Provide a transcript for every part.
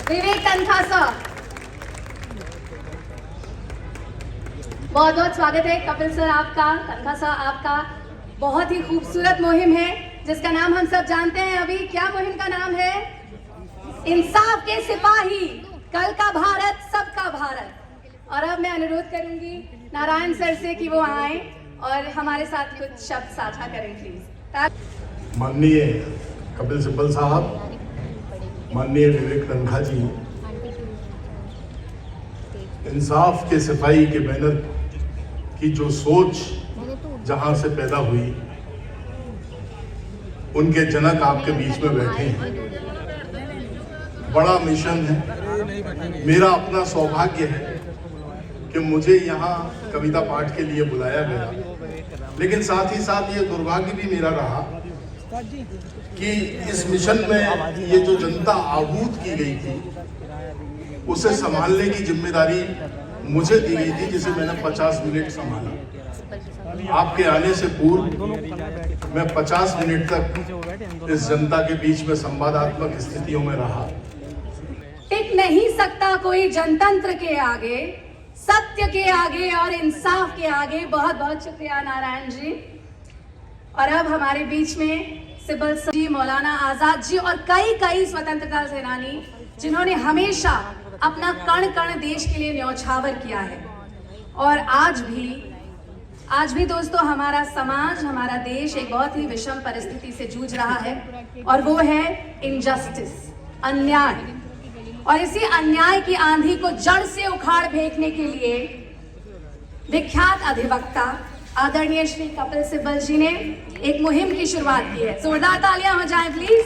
विवेक तनखा sir, बहुत बहुत स्वागत है। कपिल सर आपका, तनखा सर आपका। बहुत ही खूबसूरत मुहिम है जिसका नाम हम सब जानते हैं। अभी क्या मुहिम का नाम है? इंसाफ के सिपाही, कल का भारत सबका भारत। और अब मैं अनुरोध करूंगी नारायण सर से कि वो आए और हमारे साथ कुछ शब्द साझा करें प्लीज। माननीय कपिल सिब्बल साहब, माननीय विवेक तनखा जी, इंसाफ के सिपाही के बैनर की जो सोच जहां से पैदा हुई, उनके जनक आपके बीच में बैठे हैं। बड़ा मिशन है। मेरा अपना सौभाग्य है कि मुझे यहाँ कविता पाठ के लिए बुलाया गया, लेकिन साथ ही साथ ये दुर्भाग्य भी मेरा रहा कि इस मिशन में ये जो जनता आहूत की गई थी, उसे संभालने की जिम्मेदारी मुझे दी गई थी, जिसे मैंने 50 मिनट संभाला। आपके आने से पूर्व मैं 50 मिनट तक इस जनता के बीच में संवादात्मक स्थितियों में रहा। टिक नहीं सकता कोई जनतंत्र के आगे, सत्य के आगे और इंसाफ के आगे। बहुत बहुत शुक्रिया नारायण जी। और अब हमारे बीच में सिब्बल जी, मौलाना आजाद जी और कई स्वतंत्रता सेनानी जिन्होंने हमेशा अपना कण कण देश के लिए न्यौछावर किया है। और आज भी दोस्तों हमारा समाज, हमारा देश एक बहुत ही विषम परिस्थिति से जूझ रहा है, और वो है इनजस्टिस, अन्याय। और इसी अन्याय की आंधी को जड़ से उखाड़ फेंकने के लिए विख्यात अधिवक्ता आदरणीय श्री कपिल सिब्बल जी ने एक मुहिम की शुरुआत की है। जोरदार तालियां हो जाएं प्लीज।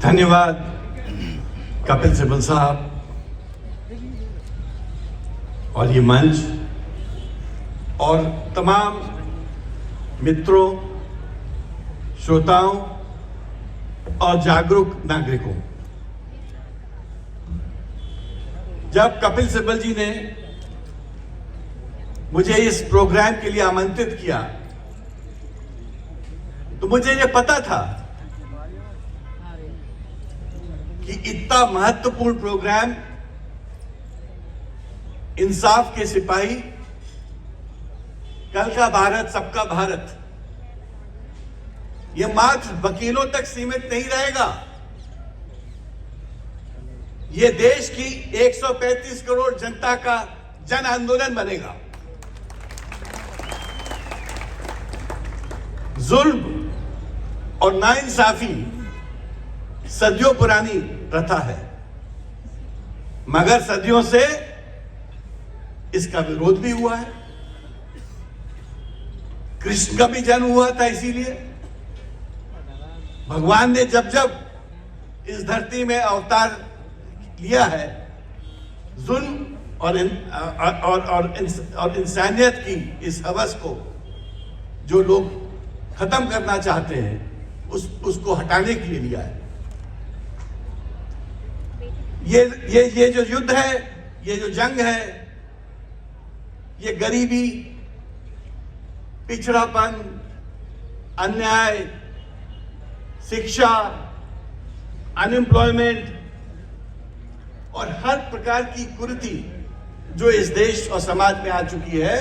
धन्यवाद कपिल सिब्बल साहब और ये मंच और तमाम मित्रों, श्रोताओं और जागरूक नागरिकों। जब कपिल सिब्बल जी ने मुझे इस प्रोग्राम के लिए आमंत्रित किया, तो मुझे ये पता था कि इतना महत्वपूर्ण प्रोग्राम इंसाफ के सिपाही, कल का भारत सबका भारत, ये मात्र वकीलों तक सीमित नहीं रहेगा। ये देश की 135 करोड़ जनता का जन आंदोलन बनेगा। जुल्म और नाइंसाफी सदियों पुरानी प्रथा है, मगर सदियों से इसका विरोध भी हुआ है। कृष्ण का भी जन्म हुआ था इसीलिए। भगवान ने जब जब इस धरती में अवतार लिया है, जुल्म और इंसानियत की इस हवस को जो लोग खत्म करना चाहते हैं, उसको हटाने के लिए लिया है। ये जो युद्ध है, ये जो जंग है, ये गरीबी, पिछड़ापन, अन्याय, शिक्षा, अनएम्प्लॉयमेंट और हर प्रकार की कुरीति जो इस देश और समाज में आ चुकी है,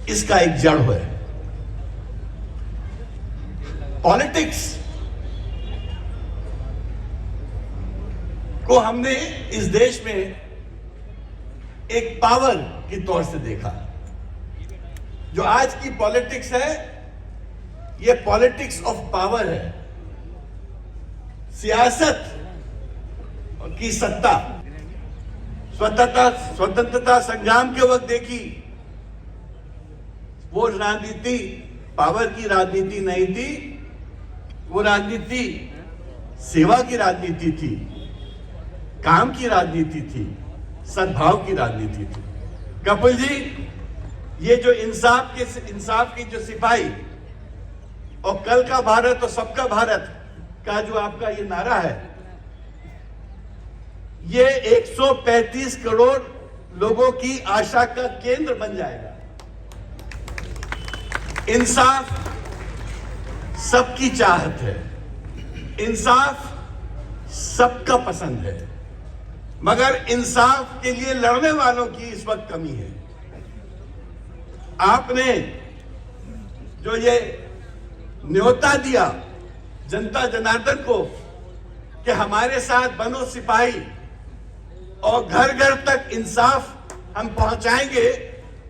इसका एक जड़ है पॉलिटिक्स को। हमने इस देश में एक पावर के तौर से देखा। जो आज की पॉलिटिक्स है, ये पॉलिटिक्स ऑफ पावर है, सियासत की सत्ता। स्वतंत्रता संग्राम के वक्त देखी, वो राजनीति पावर की राजनीति नहीं थी, वो राजनीति सेवा की राजनीति थी, काम की राजनीति थी, सद्भाव की राजनीति थी। कपिल जी, ये जो इंसाफ की जो सिपाही और कल का भारत और सबका भारत का जो आपका ये नारा है, ये 135 करोड़ लोगों की आशा का केंद्र बन जाएगा। इंसाफ सबकी चाहत है, इंसाफ सबका पसंद है, मगर इंसाफ के लिए लड़ने वालों की इस वक्त कमी है। आपने जो ये न्योता दिया जनता जनार्दन को कि हमारे साथ बनो सिपाही और घर घर तक इंसाफ हम पहुंचाएंगे,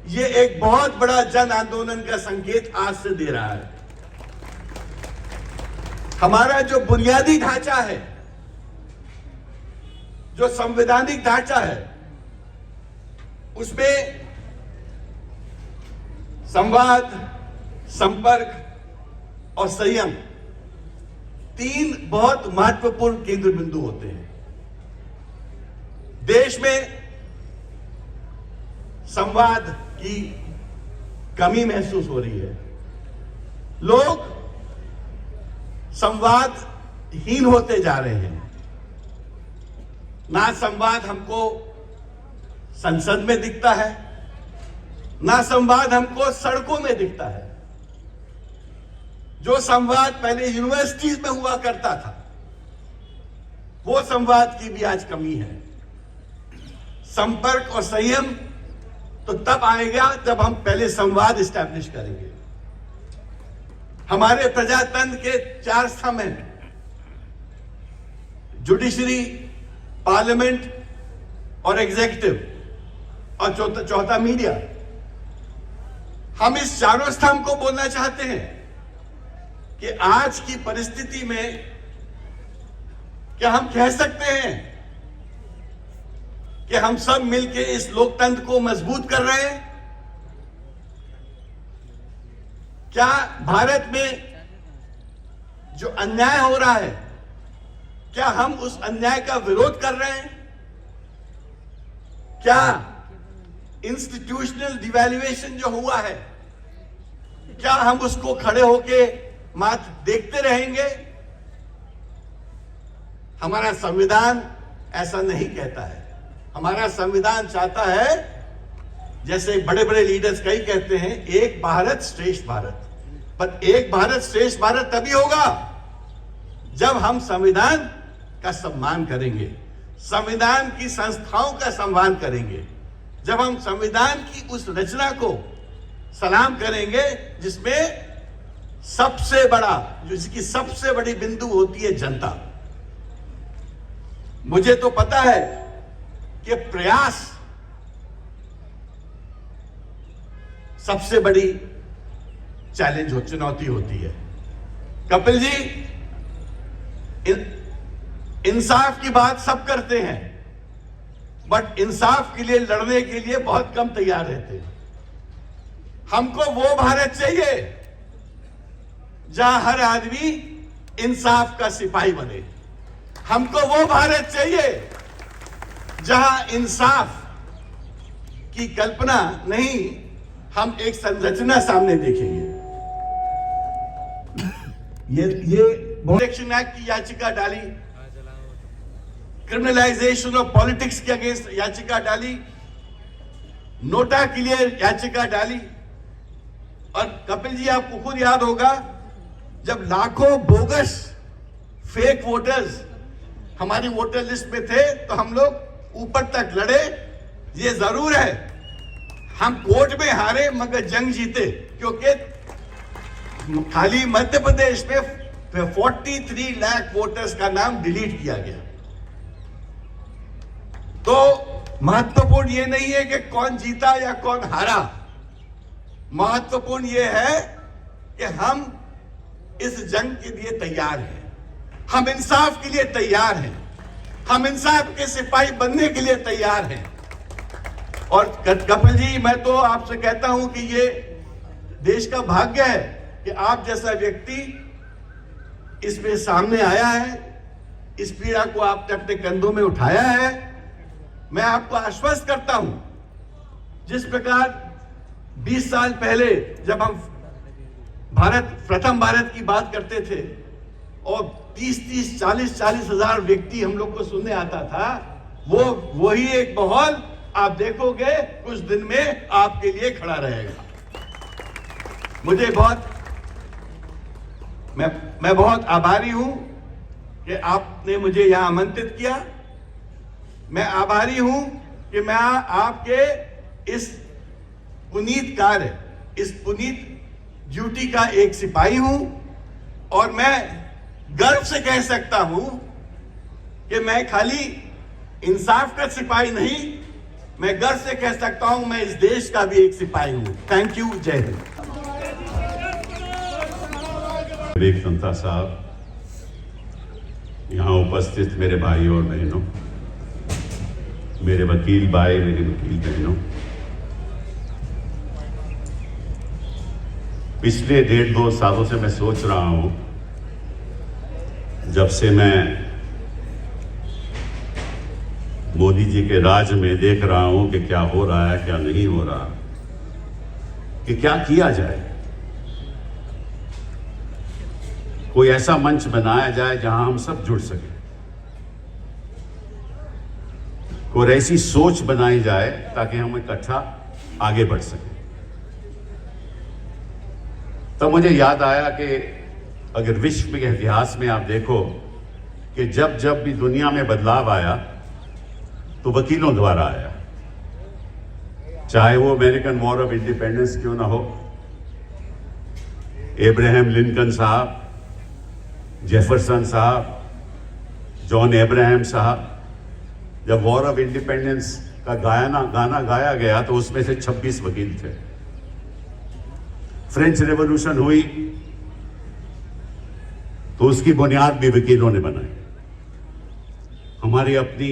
ये एक बहुत बड़ा जन आंदोलन का संकेत आज से दे रहा है। हमारा जो बुनियादी ढांचा है, जो संवैधानिक ढांचा है, उसमें संवाद, संपर्क और संयम 3 बहुत महत्वपूर्ण केंद्र बिंदु होते हैं। देश में संवाद की कमी महसूस हो रही है। लोग संवादहीन होते जा रहे हैं। ना संवाद हमको संसद में दिखता है, ना संवाद हमको सड़कों में दिखता है। जो संवाद पहले यूनिवर्सिटीज में हुआ करता था, वो संवाद की भी आज कमी है। संपर्क और संयम तो तब आएगा जब हम पहले संवाद इस्टेब्लिश करेंगे। हमारे प्रजातंत्र के 4 स्तंभ हैं: जुडिशरी, पार्लियामेंट और एग्जीक्यूटिव, और चौथा मीडिया। हम इस चारों स्तंभ को बोलना चाहते हैं कि आज की परिस्थिति में क्या हम कह सकते हैं कि हम सब मिलकर इस लोकतंत्र को मजबूत कर रहे हैं? क्या भारत में जो अन्याय हो रहा है, क्या हम उस अन्याय का विरोध कर रहे हैं? क्या इंस्टीट्यूशनल डिवैल्यूएशन जो हुआ है, क्या हम उसको खड़े होके मात्र देखते रहेंगे? हमारा संविधान ऐसा नहीं कहता है। हमारा संविधान चाहता है, जैसे बड़े बड़े लीडर्स कई कहते हैं, एक भारत श्रेष्ठ भारत। पर एक भारत श्रेष्ठ भारत तभी होगा जब हम संविधान का सम्मान करेंगे, संविधान की संस्थाओं का सम्मान करेंगे, जब हम संविधान की उस रचना को सलाम करेंगे जिसमें सबसे बड़ा, जिसकी सबसे बड़ी बिंदु होती है जनता। मुझे तो पता है कि प्रयास सबसे बड़ी चैलेंज हो, चुनौती होती है। कपिल जी, इंसाफ की बात सब करते हैं, बट इंसाफ के लिए लड़ने के लिए बहुत कम तैयार रहते हैं। हमको वो भारत चाहिए जहां हर आदमी इंसाफ का सिपाही बने। हमको वो भारत चाहिए जहां इंसाफ की कल्पना नहीं, हम एक संरचना सामने देखेंगे। ये इलेक्शन एक्ट की याचिका डाली, क्रिमिनलाइजेशन ऑफ पॉलिटिक्स के अगेंस्ट याचिका डाली, नोटा के लिए याचिका डाली। और कपिल जी, आपको खुद याद होगा, जब लाखों बोगस फेक वोटर्स हमारी वोटर लिस्ट में थे तो हम लोग ऊपर तक लड़े। ये जरूर है, हम कोर्ट में हारे मगर जंग जीते, क्योंकि खाली मध्य प्रदेश में 43 लाख वोटर्स का नाम डिलीट किया गया। तो महत्वपूर्ण ये नहीं है कि कौन जीता या कौन हारा, महत्वपूर्ण ये है कि हम इस जंग के लिए तैयार हैं, हम इंसाफ के लिए तैयार हैं, हम इंसाफ के सिपाही बनने के लिए तैयार हैं। और कपिल जी, मैं तो आपसे कहता हूं कि ये देश का भाग्य है कि आप जैसा व्यक्ति इसमें सामने आया है, इस पीड़ा को आपने अपने कंधों में उठाया है। मैं आपको आश्वस्त करता हूं, जिस प्रकार 20 साल पहले जब हम प्रथम भारत की बात करते थे और 30 40 हजार व्यक्ति हम लोग को सुनने आता था, वही एक माहौल आप देखोगे कुछ दिन में आपके लिए खड़ा रहेगा। मुझे मैं बहुत आभारी हूं कि आपने मुझे यहां आमंत्रित किया। मैं आभारी हूं कि मैं आपके इस पुनीत कार्य, इस पुनीत ड्यूटी का एक सिपाही हूं और मैं गर्व से कह सकता हूं कि मैं खाली इंसाफ का सिपाही नहीं, मैं गर्व से कह सकता हूं मैं इस देश का भी एक सिपाही हूं। Thank you. जय हिंद। विवेक तंता साहब, यहाँ उपस्थित मेरे भाई और बहनों, मेरे वकील भाई, मेरी वकील बहनों, पिछले 1.5-2 सालों से मैं सोच रहा हूं, जब से मैं मोदी जी के राज में देख रहा हूं कि क्या हो रहा है, क्या नहीं हो रहा, कि क्या किया जाए। कोई ऐसा मंच बनाया जाए जहां हम सब जुड़ सकें, कोई ऐसी सोच बनाई जाए ताकि हम इकट्ठा आगे बढ़ सकें। तब मुझे याद आया कि अगर विश्व के इतिहास में आप देखो कि जब जब भी दुनिया में बदलाव आया तो वकीलों द्वारा आया, चाहे वो अमेरिकन वॉर ऑफ इंडिपेंडेंस क्यों ना हो, एब्राहम लिंकन साहब, जेफरसन साहब, जॉन एब्राहम साहब, जब वॉर ऑफ इंडिपेंडेंस का गाना गाया गया तो उसमें से 26 वकील थे। फ्रेंच रेवोल्यूशन हुई तो उसकी बुनियाद भी वकीलों ने बनाई। हमारी अपनी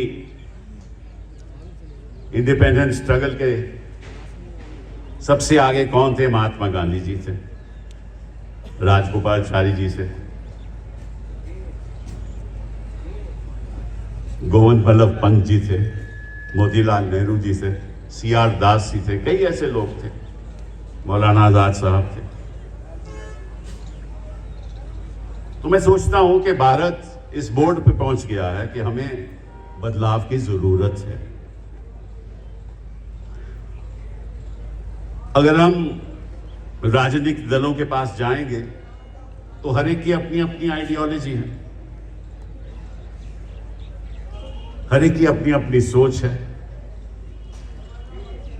इंडिपेंडेंट स्ट्रगल के सबसे आगे कौन थे? महात्मा गांधी जी थे, राजगोपालाचारी जी से, गोविंद बल्लभ पंत जी थे, मोतीलाल नेहरू जी से, CR दास जी थे, कई ऐसे लोग थे, मौलाना आजाद साहब थे। तो मैं सोचता हूं कि भारत इस बोर्ड पे पहुंच गया है कि हमें बदलाव की जरूरत है। अगर हम राजनीतिक दलों के पास जाएंगे तो हर एक की अपनी अपनी आइडियोलॉजी है, हर एक की अपनी अपनी सोच है।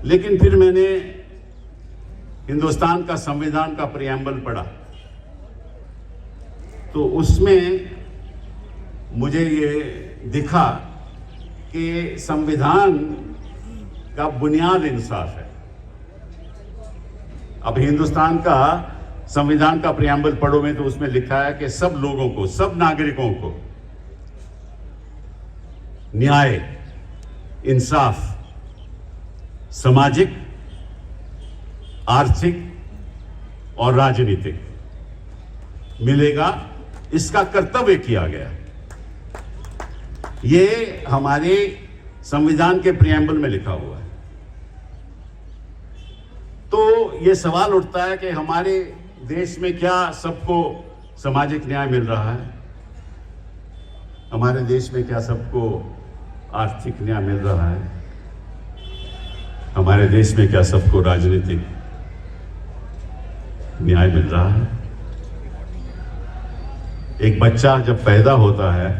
लेकिन फिर मैंने हिंदुस्तान का संविधान का प्रियम्बल पढ़ा तो उसमें मुझे ये दिखा कि संविधान का बुनियाद इंसाफ है। अब हिंदुस्तान का संविधान का प्रियम्बल पढ़ो में तो उसमें लिखा है कि सब लोगों को, सब नागरिकों को न्याय, इंसाफ, सामाजिक, आर्थिक और राजनीतिक मिलेगा, इसका कर्तव्य किया गया। ये हमारे संविधान के प्रियम्बल में लिखा हुआ है। तो ये सवाल उठता है कि हमारे देश में क्या सबको सामाजिक न्याय मिल रहा है? हमारे देश में क्या सबको आर्थिक न्याय मिल रहा है? हमारे देश में क्या सबको राजनीतिक न्याय मिल रहा है? एक बच्चा जब पैदा होता है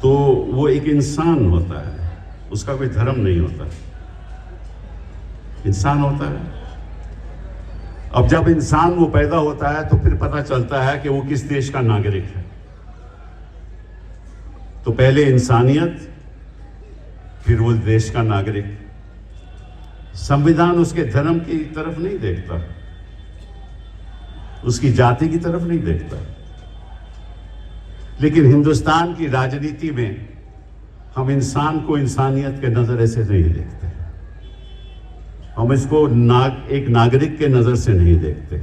तो वो एक इंसान होता है, उसका कोई धर्म नहीं होता, इंसान होता है। अब जब इंसान वो पैदा होता है तो फिर पता चलता है कि वो किस देश का नागरिक है। तो पहले इंसानियत, फिर वो देश का नागरिक। संविधान उसके धर्म की तरफ नहीं देखता, उसकी जाति की तरफ नहीं देखता। लेकिन हिंदुस्तान की राजनीति में हम इंसान को इंसानियत के नजरे से नहीं देखते, हम इसको एक नागरिक के नजर से नहीं देखते,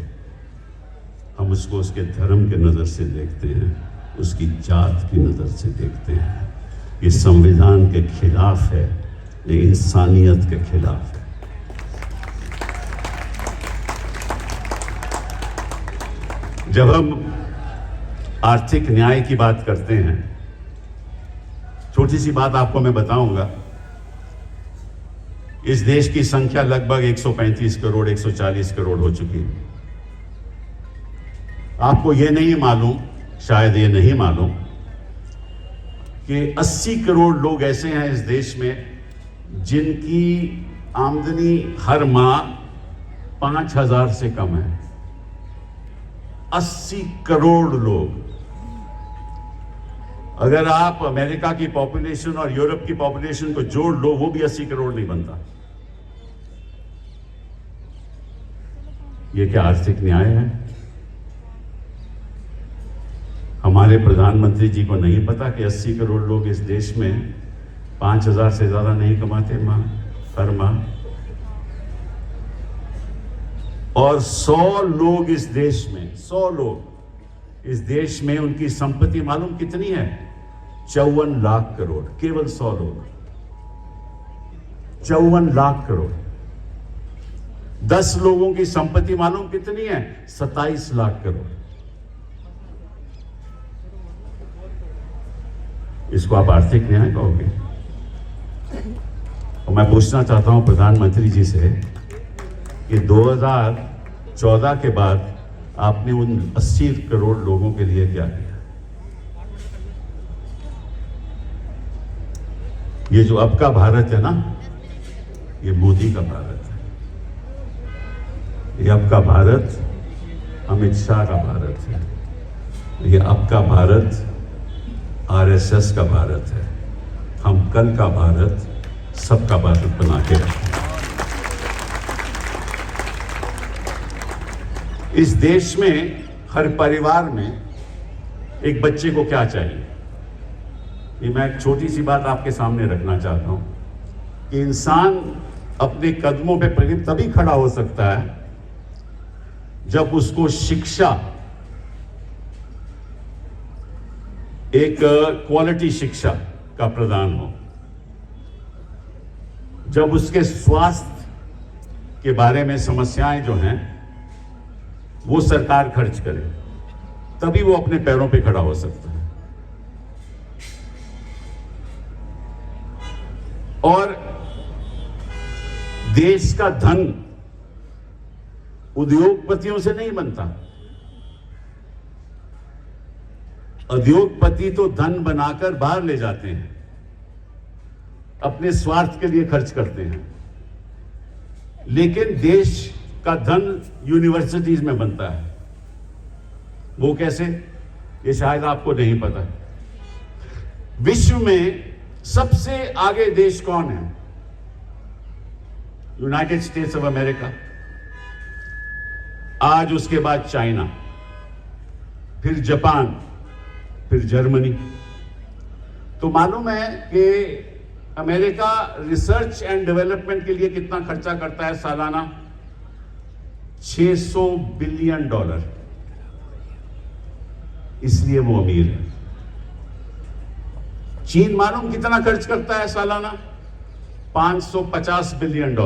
हम उसको उसके धर्म के नजर से देखते हैं, उसकी जात की नजर से देखते हैं। ये संविधान के खिलाफ है, ये इंसानियत के खिलाफ है। जब हम आर्थिक न्याय की बात करते हैं, छोटी सी बात आपको मैं बताऊंगा। इस देश की संख्या लगभग 135 करोड़ 140 करोड़ हो चुकी है। आपको यह नहीं मालूम, शायद ये नहीं मालूम कि 80 करोड़ लोग ऐसे हैं इस देश में जिनकी आमदनी हर माह 5,000 से कम है। 80 करोड़ लोग। अगर आप अमेरिका की पॉपुलेशन और यूरोप की पॉपुलेशन को जोड़ लो, वो भी 80 करोड़ नहीं बनता। ये क्या आर्थिक न्याय है? हमारे प्रधानमंत्री जी को नहीं पता कि 80 करोड़ लोग इस देश में 5,000 से ज्यादा नहीं कमाते हर माह, और 100 लोग इस देश में, 100 लोग इस देश में, उनकी संपत्ति मालूम कितनी है? 54 लाख करोड़। केवल 100 लोग, 54 लाख करोड़। 10 लोगों की संपत्ति मालूम कितनी है? 27 लाख करोड़। इसको आप आर्थिक न्याय कहोगे? और मैं पूछना चाहता हूं प्रधानमंत्री जी से कि 2014 के बाद आपने उन 80 करोड़ लोगों के लिए क्या किया? ये जो अब का भारत है ना, ये मोदी का भारत है। ये अब का भारत अमित शाह का भारत है। ये अब का भारत आरएसएस का भारत है। हम कल का भारत सबका भारत बना के रखें। इस देश में हर परिवार में एक बच्चे को क्या चाहिए? ये मैं एक छोटी सी बात आपके सामने रखना चाहता हूं कि इंसान अपने कदमों पे तभी खड़ा हो सकता है जब उसको शिक्षा, एक क्वालिटी शिक्षा का प्रदान हो, जब उसके स्वास्थ्य के बारे में समस्याएं जो हैं वो सरकार खर्च करे, तभी वो अपने पैरों पे खड़ा हो सकता है। और देश का धन उद्योगपतियों से नहीं बनता। उद्योगपति तो धन बनाकर बाहर ले जाते हैं, अपने स्वार्थ के लिए खर्च करते हैं, लेकिन देश का धन यूनिवर्सिटीज में बनता है। वो कैसे? ये शायद आपको नहीं पता। विश्व में सबसे आगे देश कौन है? यूनाइटेड स्टेट्स ऑफ अमेरिका, आज उसके बाद चाइना, फिर जापान, फिर जर्मनी। तो मालूम है कि अमेरिका रिसर्च एंड डेवलपमेंट के लिए कितना खर्चा करता है सालाना? $600 बिलियन। इसलिए वो अमीर है। चीन मालूम कितना खर्च करता है सालाना? $550 बिलियन।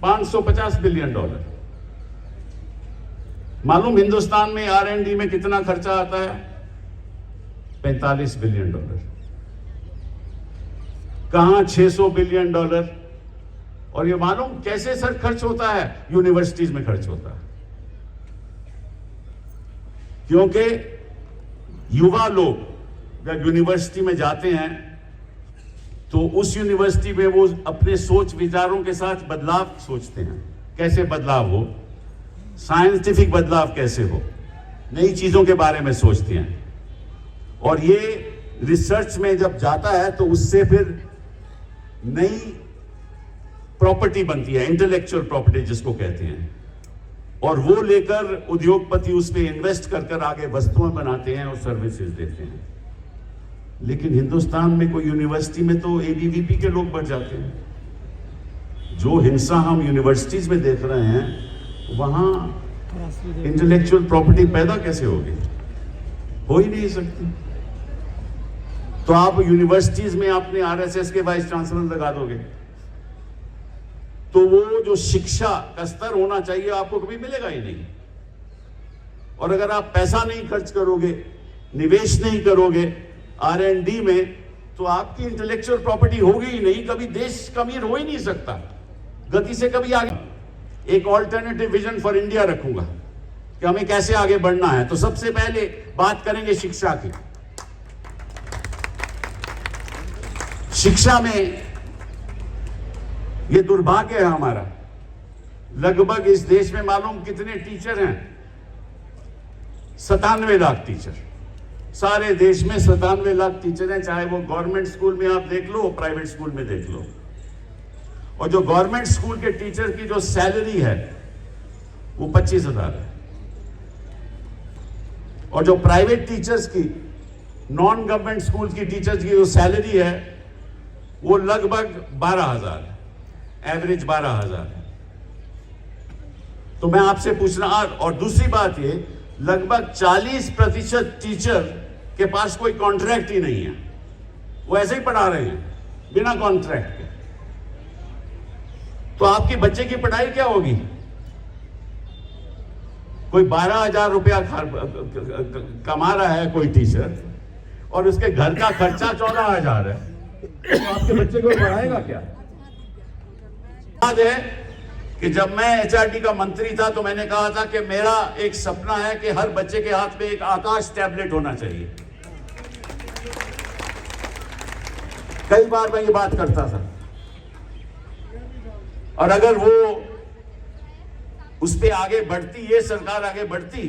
$550 बिलियन। मालूम हिंदुस्तान में R&D में कितना खर्चा आता है? $45 बिलियन। कहां $600 बिलियन? और ये मालूम कैसे सर खर्च होता है? यूनिवर्सिटीज में खर्च होता है। क्योंकि युवा लोग जब यूनिवर्सिटी में जाते हैं तो उस यूनिवर्सिटी में वो अपने सोच विचारों के साथ बदलाव सोचते हैं। कैसे बदलाव हो? साइंटिफिक बदलाव कैसे हो? नई चीजों के बारे में सोचते हैं। और ये रिसर्च में जब जाता है तो उससे फिर नई प्रॉपर्टी बनती है, इंटेलेक्चुअल प्रॉपर्टी जिसको कहते हैं, और वो लेकर उद्योगपति उस पे इन्वेस्ट कर आगे वस्तुएं बनाते हैं और सर्विसेज देते हैं। लेकिन हिंदुस्तान में कोई यूनिवर्सिटी में तो ABVP के लोग बढ़ जाते हैं। जो हिंसा हम यूनिवर्सिटीज में देख रहे हैं, वहां इंटेलेक्चुअल प्रॉपर्टी पैदा कैसे होगी? हो ही नहीं सकती। तो आप यूनिवर्सिटीज में अपने RSS के वाइस चांसलर लगा दोगे तो वो जो शिक्षा का स्तर होना चाहिए आपको कभी मिलेगा ही नहीं। और अगर आप पैसा नहीं खर्च करोगे, निवेश नहीं करोगे R&D में, तो आपकी इंटेलेक्चुअल प्रॉपर्टी होगी ही नहीं। कभी देश अमीर हो ही नहीं सकता, गति से कभी आगे। एक ऑल्टरनेटिव विजन फॉर इंडिया रखूंगा कि हमें कैसे आगे बढ़ना है। तो सबसे पहले बात करेंगे शिक्षा की। शिक्षा में ये दुर्भाग्य है हमारा, लगभग इस देश में मालूम कितने टीचर हैं? 97 लाख टीचर। सारे देश में 97 लाख टीचर हैं, चाहे वो गवर्नमेंट स्कूल में आप देख लो, प्राइवेट स्कूल में देख लो। और जो गवर्नमेंट स्कूल के टीचर की जो सैलरी है वो 25,000 है, और जो प्राइवेट टीचर्स की, नॉन गवर्नमेंट स्कूल की टीचर्स की जो सैलरी है वो लगभग 12,000 है, एवरेज 12,000 है। तो मैं आपसे पूछना, और दूसरी बात ये, लगभग 40% टीचर के पास कोई कॉन्ट्रैक्ट ही नहीं है, वो ऐसे ही पढ़ा रहे हैं बिना कॉन्ट्रैक्ट के। तो आपके बच्चे की पढ़ाई क्या होगी? कोई 12,000 रुपया कमा रहा है कोई टीचर, और उसके घर का खर्चा 14,000 है, तो आपके बच्चे को पढ़ाएगा क्या? याद है कि जब मैं एचआरडी का मंत्री था तो मैंने कहा था कि मेरा एक सपना है कि हर बच्चे के हाथ में एक आकाश टैबलेट होना चाहिए। कई बार मैं ये बात करता था, और अगर वो उस पे आगे बढ़ती, ये सरकार आगे बढ़ती,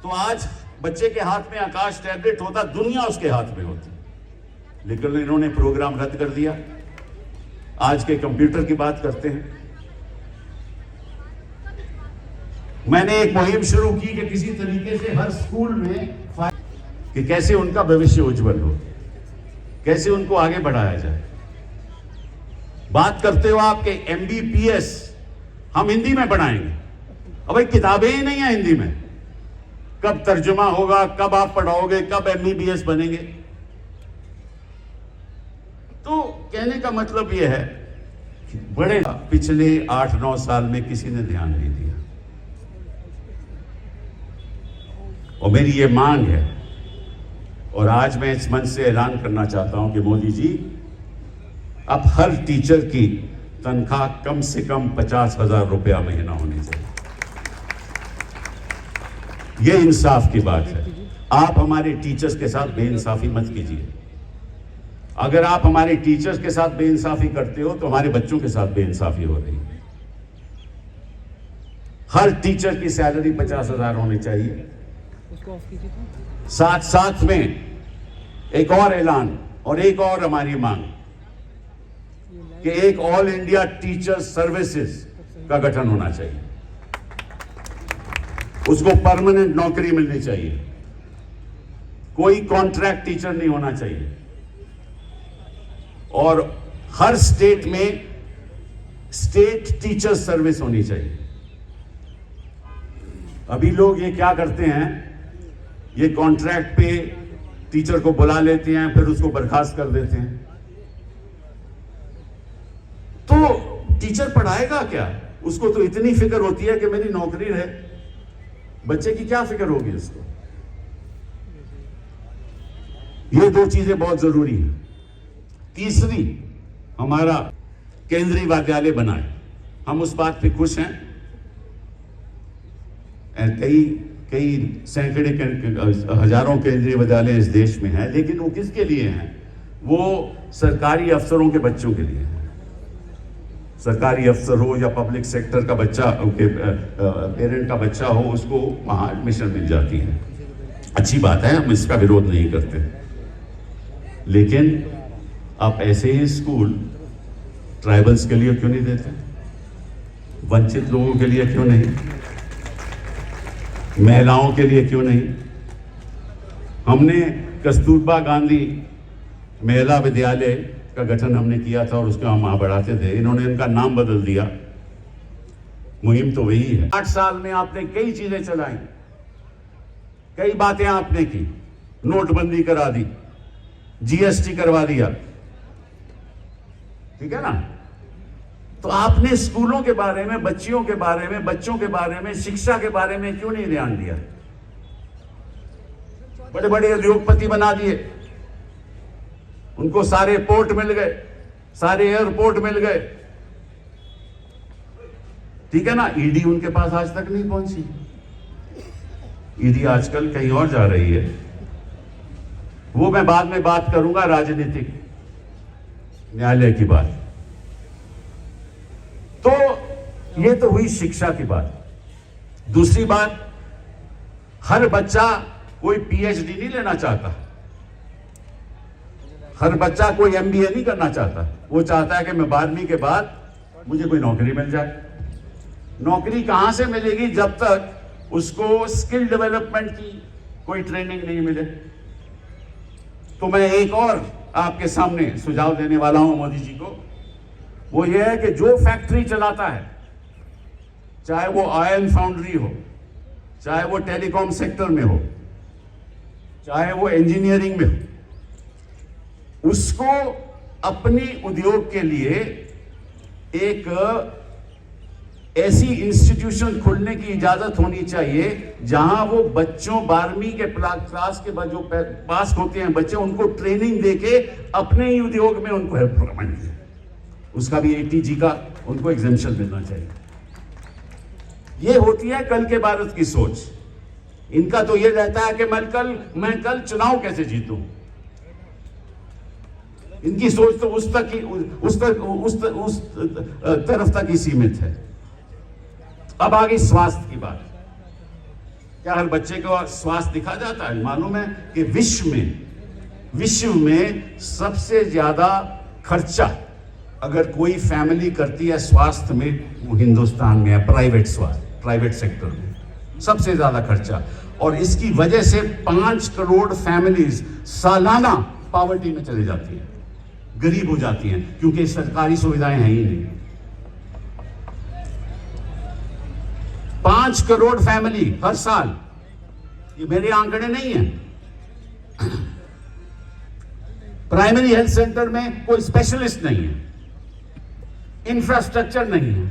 तो आज बच्चे के हाथ में आकाश टैबलेट होता, दुनिया उसके हाथ में होती। लेकिन इन्होंने प्रोग्राम रद्द कर दिया। आज के कंप्यूटर की बात करते हैं। मैंने एक मुहिम शुरू की कि किसी तरीके से हर स्कूल में कि कैसे उनका भविष्य उज्जवल हो, कैसे उनको आगे बढ़ाया जाए। बात करते हो आपके MBBS हम हिंदी में पढ़ाएंगे। अब भाई किताबें ही नहीं है हिंदी में, कब तर्जुमा होगा, कब आप पढ़ाओगे, कब MBBS बनेंगे? तो कहने का मतलब यह है कि बड़े पिछले 8-9 साल में किसी ने ध्यान नहीं दिया, और मेरी ये मांग है, और आज मैं इस मंच से ऐलान करना चाहता हूं कि मोदी जी, अब हर टीचर की तनख्वाह कम से कम 50,000 रुपया महीना होनी चाहिए। ये इंसाफ की बात है। आप हमारे टीचर्स के साथ बेइंसाफी मत कीजिए। अगर आप हमारे टीचर्स के साथ बेइंसाफी करते हो तो हमारे बच्चों के साथ बेइंसाफी हो रही है। हर टीचर की सैलरी 50,000 होनी चाहिए। साथ साथ में एक और ऐलान और एक और हमारी मांग कि एक ऑल इंडिया टीचर सर्विसेज का गठन होना चाहिए। उसको परमानेंट नौकरी मिलनी चाहिए, कोई कॉन्ट्रैक्ट टीचर नहीं होना चाहिए, और हर स्टेट में स्टेट टीचर सर्विस होनी चाहिए। अभी लोग ये क्या करते हैं, ये कॉन्ट्रैक्ट पे टीचर को बुला लेते हैं, फिर उसको बर्खास्त कर देते हैं। तो टीचर पढ़ाएगा क्या? उसको तो इतनी फिक्र होती है कि मेरी नौकरी रहे, बच्चे की क्या फिक्र होगी उसको? ये दो चीजें बहुत जरूरी हैं। तीसरी, हमारा केंद्रीय विद्यालय बनाए, हम उस बात पे खुश हैं। कई सैकड़े हजारों केंद्रीय विद्यालय इस देश में हैं, लेकिन वो किसके लिए हैं? वो सरकारी अफसरों के बच्चों के लिए हैं। सरकारी अफसर हो या पब्लिक सेक्टर का बच्चा, उनके पेरेंट का बच्चा हो, उसको वहाँ एडमिशन मिल जाती है। अच्छी बात है, हम इसका विरोध नहीं करते, लेकिन आप ऐसे ही स्कूल ट्राइबल्स के लिए क्यों नहीं देते? वंचित लोगों के लिए क्यों नहीं? महिलाओं के लिए क्यों नहीं? हमने कस्तूरबा गांधी महिला विद्यालय का गठन हमने किया था और उसको हम वहां बढ़ाते थे। इन्होंने इनका नाम बदल दिया। मुहिम तो वही है। 8 साल में आपने कई चीजें चलाई, कई बातें आपने की। नोटबंदी करा दी, GST करवा दिया, ठीक है ना? तो आपने स्कूलों के बारे में, बच्चियों के बारे में, बच्चों के बारे में, शिक्षा के बारे में क्यों नहीं ध्यान दिया? बड़े बड़े उद्योगपति बना दिए, उनको सारे पोर्ट मिल गए, सारे एयरपोर्ट मिल गए, ठीक है ना? ईडी उनके पास आज तक नहीं पहुंची। ईडी आजकल कहीं और जा रही है, वो मैं बाद में बात करूंगा, राजनीतिक न्यायालय की बात। तो ये तो हुई शिक्षा की बात। दूसरी बात, हर बच्चा कोई पीएचडी नहीं लेना चाहता, हर बच्चा कोई एमबीए नहीं करना चाहता। वो चाहता है कि मैं 12वीं के बाद मुझे कोई नौकरी मिल जाए। नौकरी कहां से मिलेगी जब तक उसको स्किल डेवलपमेंट की कोई ट्रेनिंग नहीं मिले। तो मैं एक और आपके सामने सुझाव देने वाला हूं मोदी जी को, वो ये है कि जो फैक्ट्री चलाता है, चाहे वो आयरन फाउंड्री हो, चाहे वो टेलीकॉम सेक्टर में हो, चाहे वो इंजीनियरिंग में हो, उसको अपनी उद्योग के लिए एक ऐसी इंस्टीट्यूशन खोलने की इजाजत होनी चाहिए जहां वो बच्चों 12वीं के क्लास के बाद जो पास होते हैं बच्चे, उनको ट्रेनिंग देके अपने ही उद्योग में उनको हेल्प प्रोवाइड करें। उसका भी ATG का उनको एग्जेम्पशन मिलना चाहिए। ये होती है कल के भारत की सोच। इनका तो ये रहता है कि मैं कल चुनाव कैसे जीतूं। इनकी सोच तो उस तरफ तक ही सीमित है। अब आगे स्वास्थ्य की बात। क्या हर बच्चे को स्वास्थ्य दिखा जाता है? मालूम है कि विश्व में सबसे ज्यादा खर्चा अगर कोई फैमिली करती है स्वास्थ्य में, वो हिंदुस्तान में है। प्राइवेट सेक्टर में सबसे ज्यादा खर्चा, और इसकी वजह से 5 करोड़ फैमिलीज सालाना पॉवर्टी में चली जाती हैं, गरीब हो जाती हैं, क्योंकि सरकारी सुविधाएं हैं ही नहीं। 5 करोड़ फैमिली हर साल, ये मेरे आंकड़े नहीं है। प्राइमरी हेल्थ सेंटर में कोई स्पेशलिस्ट नहीं है, इंफ्रास्ट्रक्चर नहीं है,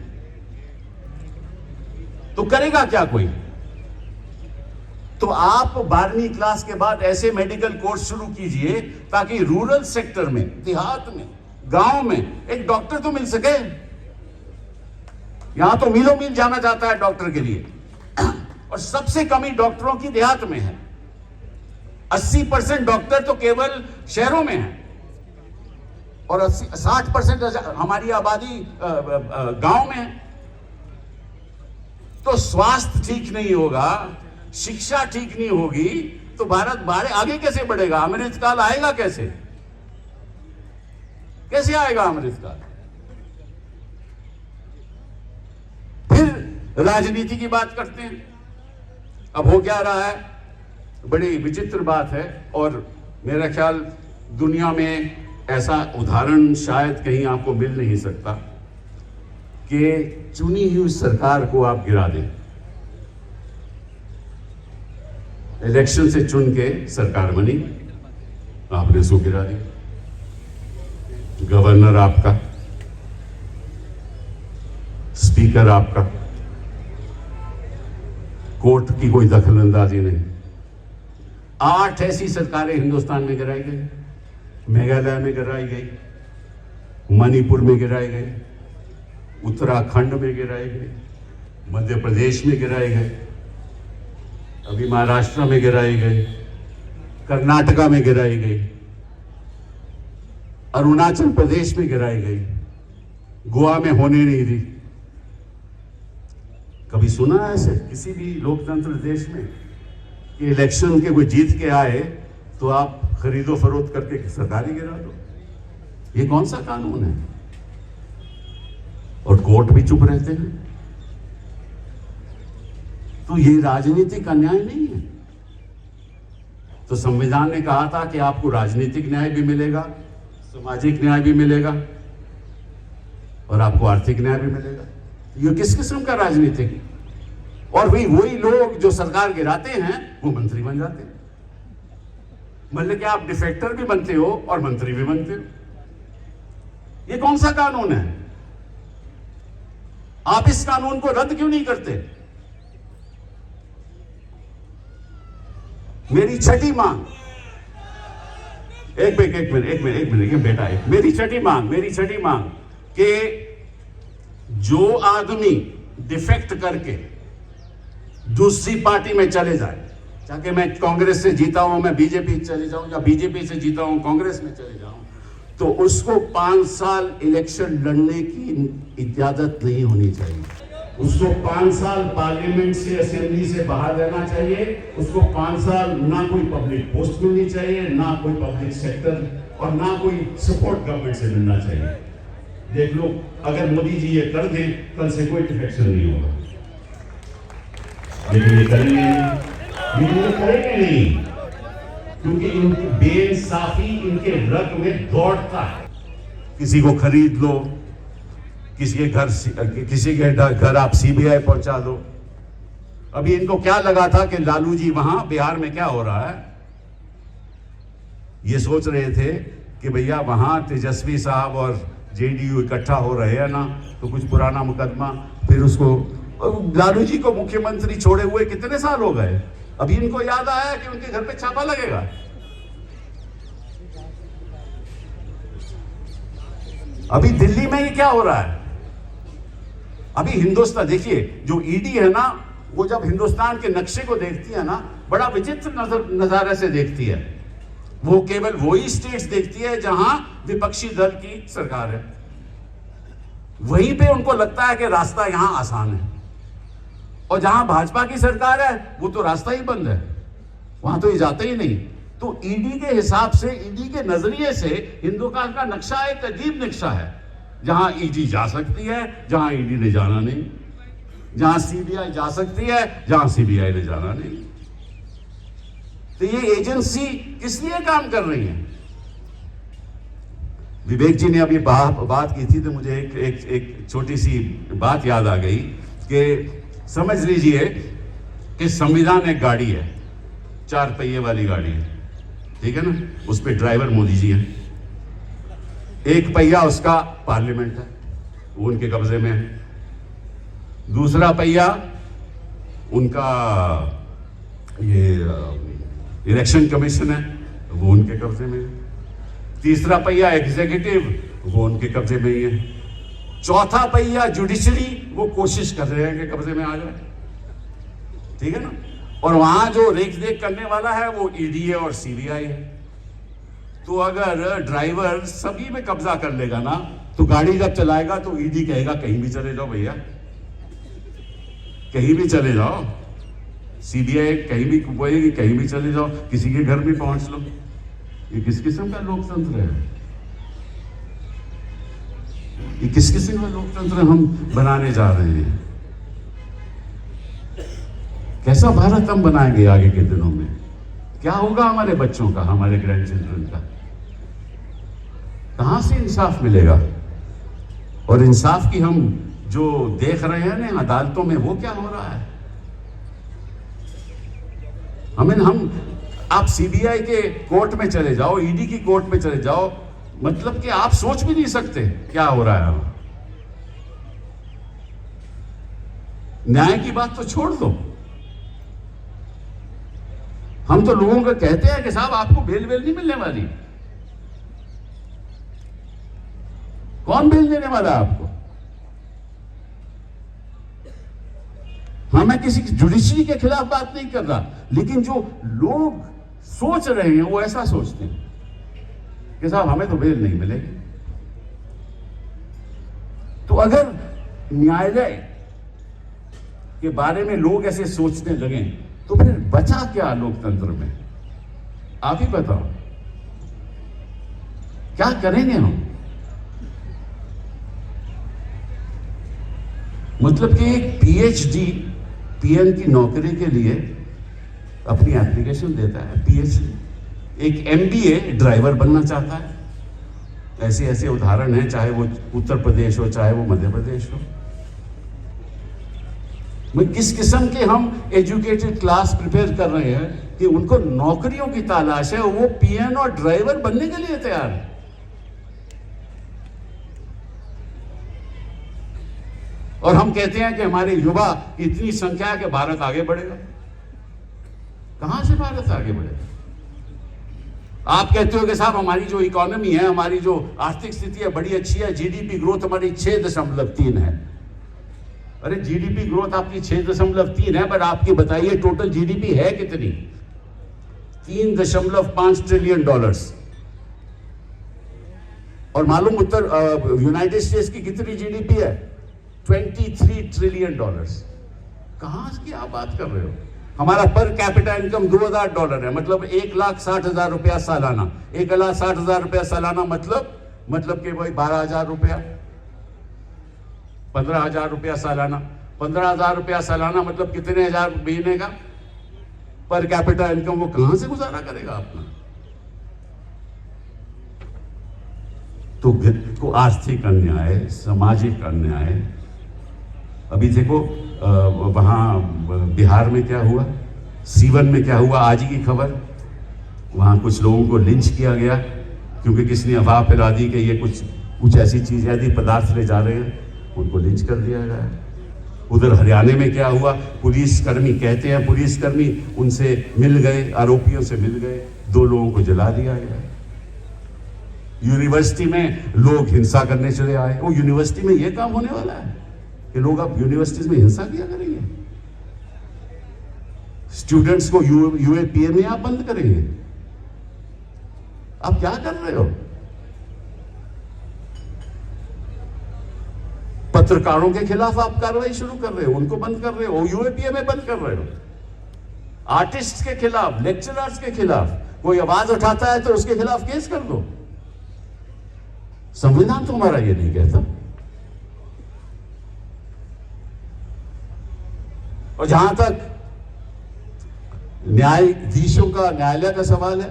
तो करेगा क्या कोई? तो आप 12वीं क्लास के बाद ऐसे मेडिकल कोर्स शुरू कीजिए ताकि रूरल सेक्टर में, देहात में, गांव में एक डॉक्टर तो मिल सके। यहां तो मीलों मील जाना जाता है डॉक्टर के लिए, और सबसे कमी डॉक्टरों की देहात में है। 80% डॉक्टर तो केवल शहरों में है, और 60% हमारी आबादी गांव में है। तो स्वास्थ्य ठीक नहीं होगा, शिक्षा ठीक नहीं होगी, तो भारत आगे कैसे बढ़ेगा? अमृतकाल आएगा कैसे? कैसे आएगा अमृतकाल? फिर राजनीति की बात करते हैं। अब हो क्या रहा है, बड़ी विचित्र बात है, और मेरा ख्याल दुनिया में ऐसा उदाहरण शायद कहीं आपको मिल नहीं सकता कि चुनी हुई सरकार को आप गिरा दें। इलेक्शन से चुन के सरकार बनी, आपने उसको गिरा दी। गवर्नर आपका, स्पीकर आपका, कोर्ट की कोई दखलंदाजी नहीं। 8 ऐसी सरकारें हिंदुस्तान में गिराई गई। मेघालय में गिराई गई, मणिपुर में गिराई गई, उत्तराखंड में गिराई गई, मध्य प्रदेश में गिराई गई, अभी महाराष्ट्र में गिराई गई, कर्नाटका में गिराई गई, अरुणाचल प्रदेश में गिराई गई, गोवा में होने नहीं दी। कभी सुना है ऐसे किसी भी लोकतंत्र देश में कि इलेक्शन के कोई जीत के आए तो आप खरीदो फरोख्त करके सरकारी गिरा दो? ये कौन सा कानून है? और कोर्ट भी चुप रहते हैं। तो ये राजनीतिक अन्याय नहीं है। तो संविधान ने कहा था कि आपको राजनीतिक न्याय भी मिलेगा, सामाजिक न्याय भी मिलेगा, और आपको आर्थिक न्याय भी मिलेगा। ये किस किस्म का राजनीतिक? और वही लोग जो सरकार गिराते हैं वो मंत्री बन जाते हैं। मतलब कि आप डिफेक्टर भी बनते हो और मंत्री भी बनते हो। ये कौन सा कानून है? आप इस कानून को रद्द क्यों नहीं करते? मेरी छठी मांग, एक मिनट बेटा, मेरी छठी मांग कि जो आदमी डिफेक्ट करके दूसरी पार्टी में चले जाए, चाहे मैं कांग्रेस से जीता हूं मैं बीजेपी चले जाऊं या बीजेपी से जीता हूं कांग्रेस में चले जाऊं, तो उसको 5 साल इलेक्शन लड़ने की इजाजत नहीं होनी चाहिए। उसको 5 साल पार्लियामेंट से, असेंबली से बाहर रहना चाहिए। उसको 5 साल ना कोई पब्लिक पोस्ट मिलनी चाहिए, ना कोई पब्लिक सेक्टर और ना कोई सपोर्ट गवर्नमेंट से मिलना चाहिए। देख लो, अगर मोदी जी ये कर दें, कल से कोई डिफेक्शन नहीं होगा। लेकिन ये करेंगे नहीं, क्योंकि इनकी बेइंसाफी इनके रग में दौड़ता है। किसी को खरीद लो, किसी के घर आप सीबीआई पहुंचा दो। अभी इनको क्या लगा था कि लालू जी वहां बिहार में क्या हो रहा है, ये सोच रहे थे कि भैया वहां तेजस्वी साहब और जेडीयू इकट्ठा हो रहे हैं ना, तो कुछ पुराना मुकदमा, फिर उसको लालू जी को मुख्यमंत्री छोड़े हुए कितने साल हो गए। अभी इनको याद आया कि उनके घर पे छापा लगेगा। अभी दिल्ली में ये क्या हो रहा है, अभी हिंदुस्तान देखिए, जो ईडी है ना, वो जब हिंदुस्तान के नक्शे को देखती है ना, बड़ा विचित्र नजारे से देखती है। वो केवल वही स्टेट्स देखती है जहां विपक्षी दल की सरकार है। वहीं पे उनको लगता है कि रास्ता यहां आसान है, और जहां भाजपा की सरकार है वो तो रास्ता ही बंद है, वहां तो ये जाते ही नहीं। तो ईडी के हिसाब से, ईडी के नजरिए से हिंदुस्तान का नक्शा एक अजीब नक्शा है, जहां ईडी जा सकती है, जहां ईडी ने जाना नहीं, जहां सीबीआई जा सकती है, जहां सीबीआई ने जाना नहीं। तो ये एजेंसी किस लिए काम कर रही है? विवेक जी ने अभी बात की थी, तो मुझे एक छोटी सी बात याद आ गई कि समझ लीजिए कि संविधान एक गाड़ी है, 4 पहिए वाली गाड़ी है, ठीक है ना, उस पे ड्राइवर मोदी जी है। एक पहिया उसका पार्लियामेंट है, वो उनके कब्जे में है। दूसरा पहिया उनका ये इलेक्शन कमीशन है, वो उनके कब्जे में है। तीसरा पहिया एग्जीक्यूटिव, वो उनके कब्जे में ही है। चौथा पहिया जुडिशरी, वो कोशिश कर रहे हैं कि कब्जे में आ जाए, ठीक है ना। और वहां जो रेख देख करने वाला है वो ईडी है और सीबीआई है। तो अगर ड्राइवर सभी में कब्जा कर लेगा ना, तो गाड़ी जब चलाएगा तो ईडी कहेगा कहीं भी चले जाओ भैया, कहीं भी चले जाओ। सीबीआई कहीं भी बोलेगी कहीं भी चले जाओ, किसी के घर भी पहुंच लो। ये किस किस्म का लोकतंत्र है? ये किस किस्म का लोकतंत्र हम बनाने जा रहे हैं? कैसा भारत हम बनाएंगे आगे के दिनों में? क्या होगा हमारे बच्चों का, हमारे ग्रैंड चिल्ड्रन का? कहां से इंसाफ मिलेगा? और इंसाफ की हम जो देख रहे हैं ना अदालतों में, वो क्या हो रहा है? आप सीबीआई के कोर्ट में चले जाओ, ईडी की कोर्ट में चले जाओ, मतलब कि आप सोच भी नहीं सकते क्या हो रहा है। न्याय की बात तो छोड़ दो, हम तो लोगों को कहते हैं कि साहब आपको बेल नहीं मिलने वाली। कौन बेल देने वाला है आपको? हाँ, मैं किसी जुडिशरी के खिलाफ बात नहीं कर रहा, लेकिन जो लोग सोच रहे हैं वो ऐसा सोचते हैं कि साहब हमें तो बेल नहीं मिलेगी। तो अगर न्यायालय के बारे में लोग ऐसे सोचने लगे, तो फिर बचा क्या लोकतंत्र में? आप ही बताओ, क्या करेंगे हम? मतलब कि एक पीएचडी पीएन की नौकरी के लिए अपनी एप्लीकेशन देता है, पीएचडी। एक एमबीए ड्राइवर बनना चाहता है। ऐसे ऐसे उदाहरण हैं, चाहे वो उत्तर प्रदेश हो, चाहे वो मध्य प्रदेश हो। किस किस्म के हम एजुकेटेड क्लास प्रिपेयर कर रहे हैं कि उनको नौकरियों की तलाश है, वो पीएन और ड्राइवर बनने के लिए तैयार है। और हम कहते हैं कि हमारे युवा की इतनी संख्या है कि भारत आगे बढ़ेगा। कहां से भारत आगे बढ़ेगा? आप कहते हो कि साहब हमारी जो इकोनॉमी है, हमारी जो आर्थिक स्थिति है बड़ी अच्छी है, जीडीपी ग्रोथ हमारी 6.3 है। अरे जीडीपी ग्रोथ आपकी 6.3 है, पर आपकी बताइए टोटल जीडीपी है कितनी? $3.5 ट्रिलियन। और मालूम यूनाइटेड स्टेट्स की कितनी जीडीपी है? $23 ट्रिलियन। कहां की आप बात कर रहे हो? हमारा पर कैपिटा इनकम $2000 है, मतलब 1,60,000 रुपया सालाना। 1,60,000 रुपया सालाना मतलब कि वही 12,000 रुपया, 15,000 रुपया सालाना। 15,000 रुपया सालाना मतलब कितने हजार महीने का पर कैपिटा इनकम? वो कहां से गुजारा करेगा अपना? तो आर्थिक अन्याय, सामाजिक अन्याय। अभी देखो वहां बिहार में क्या हुआ, सीवन में क्या हुआ, आज ही की खबर। वहां कुछ लोगों को लिंच किया गया क्योंकि किसने अफवाह फैला दी कि ये कुछ ऐसी चीज यदि पदार्थ ले जा रहे हैं, उनको लिंच कर दिया गया। उधर हरियाणा में क्या हुआ, पुलिसकर्मी कहते हैं पुलिसकर्मी उनसे मिल गए, आरोपियों से मिल गए, 2 लोगों को जला दिया गया। यूनिवर्सिटी में लोग हिंसा करने चले आए। वो यूनिवर्सिटी में यह काम होने वाला है कि लोग अब यूनिवर्सिटीज में हिंसा किया करेंगे? स्टूडेंट्स को यूएपीए में आप बंद करेंगे? आप क्या कर रहे हो? पत्रकारों के खिलाफ आप कार्रवाई शुरू कर रहे हो, उनको बंद कर रहे हो, यूएपीए में बंद कर रहे हो। आर्टिस्ट के खिलाफ, लेक्चरर्स के खिलाफ कोई आवाज उठाता है तो उसके खिलाफ केस कर दो। संविधान तो हमारा ये नहीं कहता। और जहां तक न्यायाधीशों का, न्यायालय का सवाल है,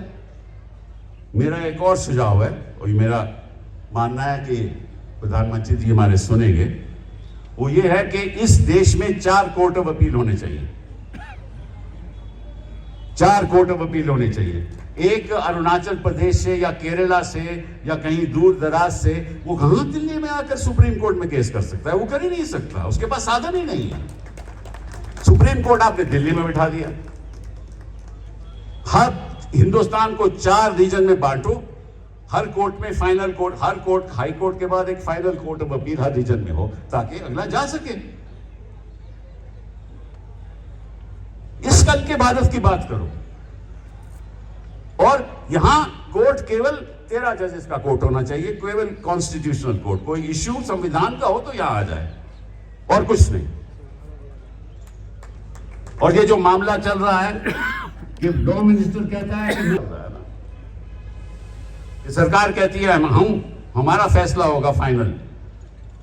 मेरा एक और सुझाव है, और मेरा मानना है कि प्रधानमंत्री जी हमारे सुनेंगे। वो ये है कि इस देश में 4 कोर्ट ऑफ अपील होने चाहिए। 4 कोर्ट ऑफ अपील होने चाहिए। एक अरुणाचल प्रदेश से या केरला से या कहीं दूर दराज से, वो कहां दिल्ली में आकर सुप्रीम कोर्ट में केस कर सकता है? वो कर ही नहीं सकता, उसके पास साधन ही नहीं है। सुप्रीम कोर्ट आपने दिल्ली में बिठा दिया। हर हिंदुस्तान को 4 रीजन में बांटो, हर कोर्ट में फाइनल कोर्ट, हर कोर्ट, हाई कोर्ट के बाद एक फाइनल कोर्ट ऑफ अपील हर रीजन में हो, ताकि अगला जा सके। इस कल के भारत की बात करो। और यहां कोर्ट केवल 13 जजेस का कोर्ट होना चाहिए, केवल कॉन्स्टिट्यूशनल कोर्ट। कोई इश्यू संविधान का हो तो यहां आ जाए, और कुछ नहीं। और ये जो मामला चल रहा है कि लॉ मिनिस्टर कहता है कि सरकार कहती है हमारा फैसला होगा फाइनल,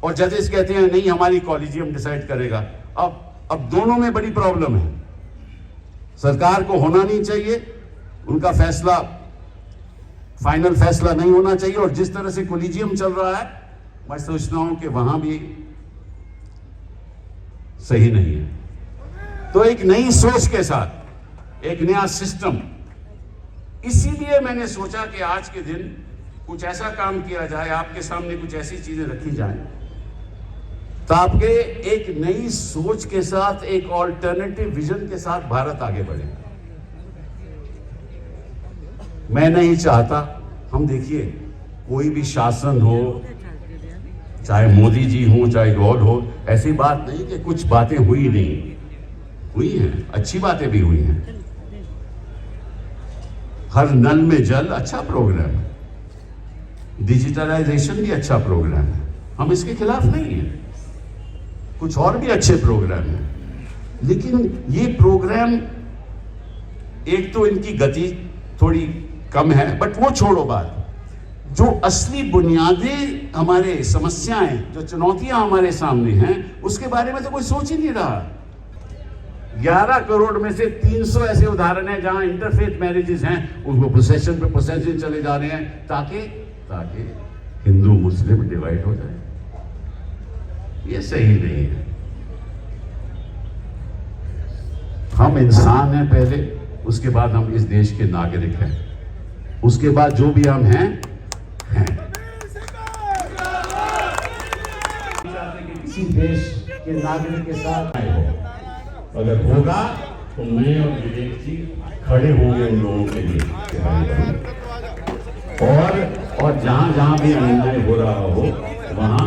और जजेस कहते हैं नहीं, हमारी कॉलेजियम डिसाइड करेगा। अब दोनों में बड़ी प्रॉब्लम है। सरकार को होना नहीं चाहिए, उनका फैसला फाइनल फैसला नहीं होना चाहिए, और जिस तरह से कॉलेजियम चल रहा है, मैं सोचता हूं कि वहां भी सही नहीं है। तो एक नई सोच के साथ, एक नया सिस्टम, इसीलिए मैंने सोचा कि आज के दिन कुछ ऐसा काम किया जाए, आपके सामने कुछ ऐसी चीजें रखी जाएं, ताकि एक नई सोच के साथ, एक ऑल्टरनेटिव विजन के साथ भारत आगे बढ़े। मैं नहीं चाहता, हम देखिए कोई भी शासन हो, चाहे मोदी जी हो चाहे गौर हो, ऐसी बात नहीं कि कुछ बातें हुई नहीं, हुई हैं, अच्छी बातें भी हुई हैं। हर नल में जल अच्छा प्रोग्राम है, डिजिटलाइजेशन भी अच्छा प्रोग्राम है, हम इसके खिलाफ नहीं हैं। कुछ और भी अच्छे प्रोग्राम हैं, लेकिन ये प्रोग्राम, एक तो इनकी गति थोड़ी कम है, बट वो छोड़ो बात। जो असली बुनियादी हमारे समस्याएं, जो चुनौतियां हमारे सामने हैं, उसके बारे में तो कोई सोच ही नहीं रहा। 11 करोड़ में से 300 ऐसे उदाहरण हैं जहां इंटरफेथ मैरिजेस हैं, उनको प्रोसेशन पे प्रोसेशन चले जा रहे हैं, ताकि हिंदू मुस्लिम डिवाइड हो जाए। ये सही नहीं है। हम इंसान हैं पहले, उसके बाद हम इस देश के नागरिक हैं, उसके बाद जो भी हम हैं। किसी देश के नागरिक के साथ आए हो, अगर होगा तो मैं और विवेक जी खड़े होंगे उन लोगों के लिए, और जहां जहां भी अन्याय हो रहा हो, वहां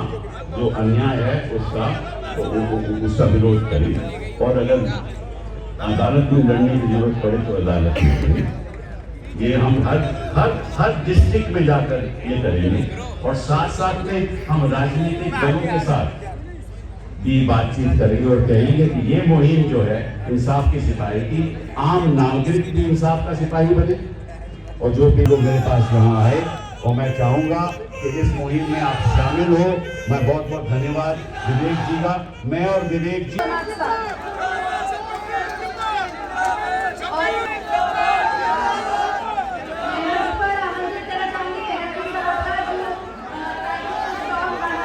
जो अन्याय है उसका विरोध करें, और अगर अदालत में लड़ने की जरूरत पड़े तो अदालत में लड़ें। ये हम हर डिस्ट्रिक्ट में जाकर ये करेंगे और साथ साथ में हम राजनीतिक दलों के साथ भी बातचीत करेंगे और कहेंगे कि ये मुहिम जो है इंसाफ की सिपाही की, आम नागरिक भी इंसाफ का सिपाही बने। और जो भी लोग मेरे पास यहाँ आए और मैं चाहूंगा कि इस मुहिम में आप शामिल हो। मैं बहुत बहुत धन्यवाद विवेक जी का। मैं और विवेक जी